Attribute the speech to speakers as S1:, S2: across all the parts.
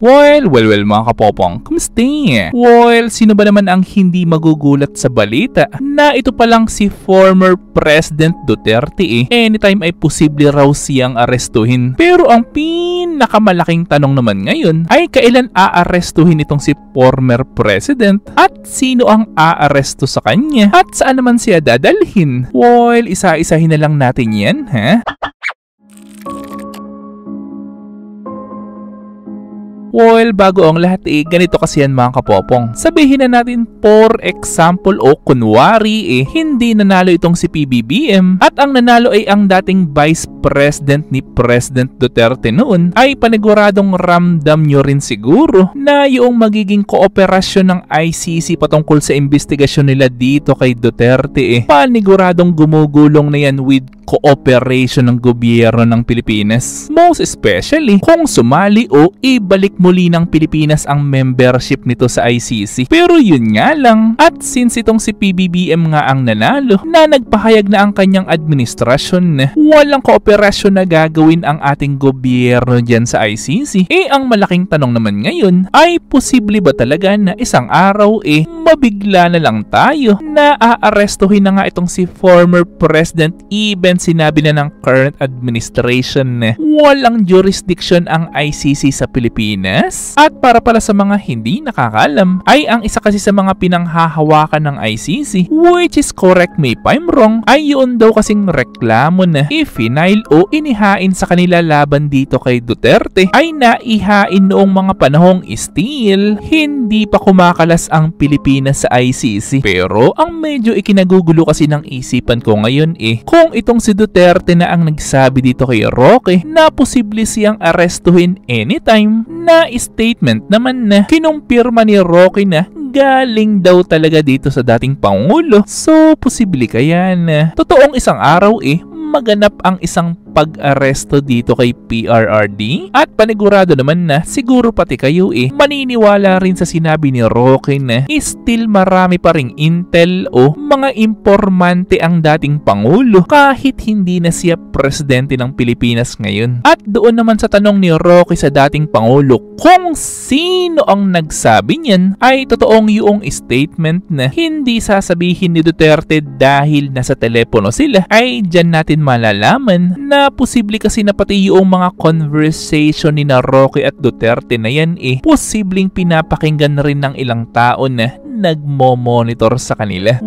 S1: Well, mga kapopong, kumusta? Sino ba naman ang hindi magugulat sa balita na ito palang si former President Duterte anytime ay posible raw siyang arestuhin. Pero ang pinakamalaking tanong naman ngayon ay kailan aarestuhin itong si former President at sino ang aaresto sa kanya at saan naman siya dadalhin? Isa-isahin na lang natin yan, ha? Bago ang lahat ganito kasi yan mga kapopong. Sabihin na natin for example o kunwari hindi nanalo itong si PBBM at ang nanalo ay ang dating Vice President ni President Duterte noon, ay paniguradong ramdam nyo rin siguro na yung magiging kooperasyon ng ICC patungkol sa investigasyon nila dito kay Duterte paniguradong gumugulong na yan with cooperation ng gobyerno ng Pilipinas. Most especially kung sumali o ibalik muli ng Pilipinas ang membership nito sa ICC. Pero yun nga lang, at since itong si PBBM nga ang nanalo, na nagpahayag na ang kanyang administrasyon na walang kooperasyon na gagawin ang ating gobyerno dyan sa ICC, ang malaking tanong naman ngayon ay posible ba talaga na isang araw mabigla na lang tayo na aarestuhin na nga itong si former President, even sinabi na ng current administration na walang jurisdiction ang ICC sa Pilipinas? At para pala sa mga hindi nakakalam, ay ang isa kasi sa mga pinanghahawakan ng ICC, which is correct me if I'm wrong, ay yun daw kasing reklamo na i-final o inihain sa kanila laban dito kay Duterte ay naihain noong mga panahong still hindi pa kumakalas ang Pilipinas sa ICC. Pero ang medyo ikinagugulo kasi ng isipan ko ngayon kung itong si Duterte na ang nagsabi dito kay Roque na posible siyang arestuhin anytime, na statement naman na kinumpirma ni Roque na galing daw talaga dito sa dating Pangulo. So posible kaya na totoong isang araw maganap ang isang pag-aresto dito kay PRRD? At panigurado naman na siguro pati kayo maniniwala rin sa sinabi ni Roque na still marami pa ring intel o mga impormante ang dating Pangulo kahit hindi na siya presidente ng Pilipinas ngayon. At doon naman sa tanong ni Roque sa dating Pangulo kung sino ang nagsabi niyan, ay totoong yung statement na hindi sasabihin ni Duterte dahil nasa telepono sila, ay dyan natin malalaman na posible kasi na pati yung mga conversation ni Roque at Duterte na yan posibleng pinapakinggan rin ng ilang tao na nagmo-monitor sa kanila.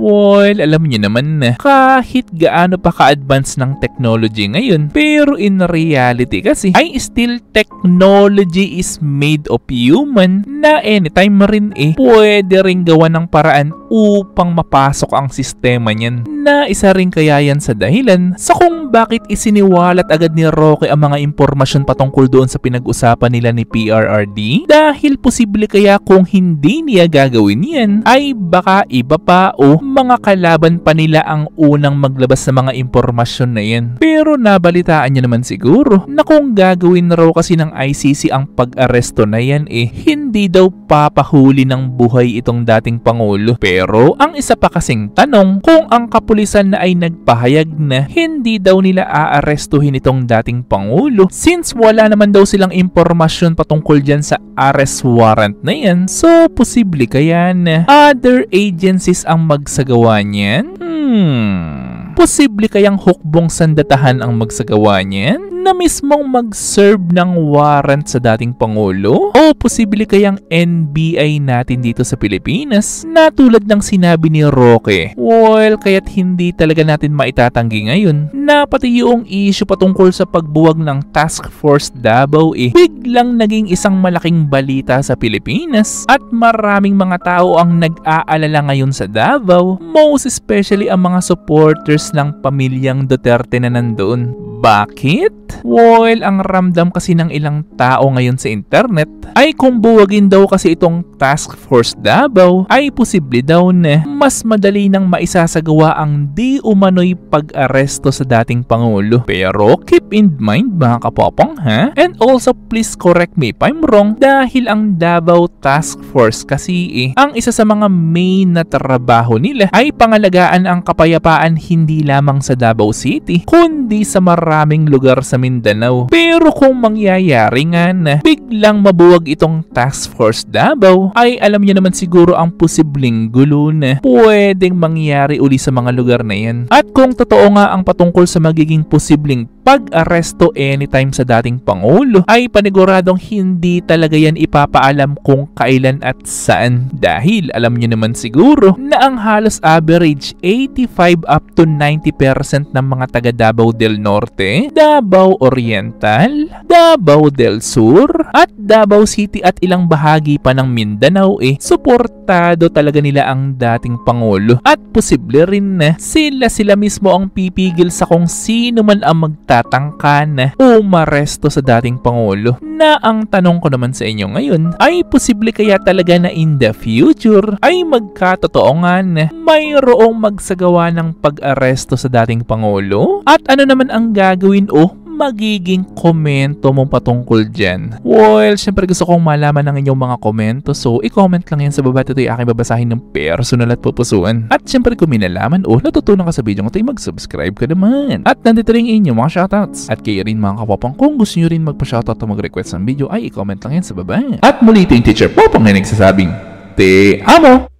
S1: Alam niyo naman na kahit gaano pa ka-advance ng technology ngayon, pero in reality kasi ay still technology is made of human na anytime rin pwede rin gawa ng paraan upang mapasok ang sistema niyan, na isa rin kaya yan sa dahilan sa kung bakit isiniwalat agad ni Roque ang mga impormasyon patungkol doon sa pinag-usapan nila ni PRRD, dahil posible kaya kung hindi niya gagawin yan ay baka iba pa o mga kalaban pa nila ang unang maglabas sa mga impormasyon na yan. Pero nabalitaan niya naman siguro na kung gagawin raw kasi ng ICC ang pag-aresto na yan hindi daw papahuli ng buhay itong dating Pangulo. Pero ang isa pa kasing tanong, kung ang kapulisan na ay nagpahayag na hindi daw nila aarestuhin itong dating Pangulo since wala naman daw silang impormasyon patungkol dyan sa arrest warrant na yan, so posible kaya na other agencies ang magsagawa niyan? Posible kayang hukbong sandatahan ang magsagawa niyan na mismong mag-serve ng warrant sa dating Pangulo? O posible kayang NBI natin dito sa Pilipinas na tulad ng sinabi ni Roque? Kaya't hindi talaga natin maitatanggi ngayon na pati yung issue patungkol sa pagbuwag ng Task Force Davao biglang naging isang malaking balita sa Pilipinas at maraming mga tao ang nag-aalala ngayon sa Davao, most especially ang mga supporters ng pamilyang Duterte na nandoon. Bakit? Ang ramdam kasi ng ilang tao ngayon sa internet ay kung buwagin daw kasi itong Task Force Davao ay posible daw na mas madali nang maisasagawa ang di umano'y pag-aresto sa dating Pangulo. Pero keep in mind mga kapopong ha? And also please correct me if I'm wrong dahil ang Davao Task Force kasi ang isa sa mga main na trabaho nila ay pangalagaan ang kapayapaan hindi lamang sa Davao City kundi sa maraming lugar sa Mindanao. Pero kung mangyayari nga na biglang mabuwag itong Task Force Davao ay alam niyo naman siguro ang posibleng gulo na pwedeng mangyari uli sa mga lugar na yan. At kung totoo nga ang patungkol sa magiging posibleng pag-aresto anytime sa dating Pangulo ay paniguradong hindi talaga yan ipapaalam kung kailan at saan. Dahil alam niyo naman siguro na ang halos average 85 up to 90% ng mga taga Davao del Norte, Davao Oriental, Davao del Sur at Davao City at ilang bahagi pa ng Mindanao suportado talaga nila ang dating Pangulo. At posible rin na sila mismo ang pipigil sa kung sino man ang magtatangka na umaresto sa dating Pangulo. Na ang tanong ko naman sa inyo ngayon ay posible kaya talaga na in the future ay magkatotoo nga na mayroong magsagawa ng pag-aresto sa dating Pangulo? At ano naman ang gagawin magiging komento mo patungkol dyan? Well, syempre gusto kong malaman ng inyong mga komento, so i-comment lang yan sa baba. Ito ay aking babasahin ng personal at pupusuan. At syempre kung minalaman natutunan ka sa video ko, mag-subscribe ka naman. At nandito rin inyong mga shoutouts. At kayo rin mga kapopong, kung gusto nyo rin magpa-shoutout o mag-request ng video ay i-comment lang yan sa baba. At muli ito yung Teacher Popong na nagsasabing, Te amo!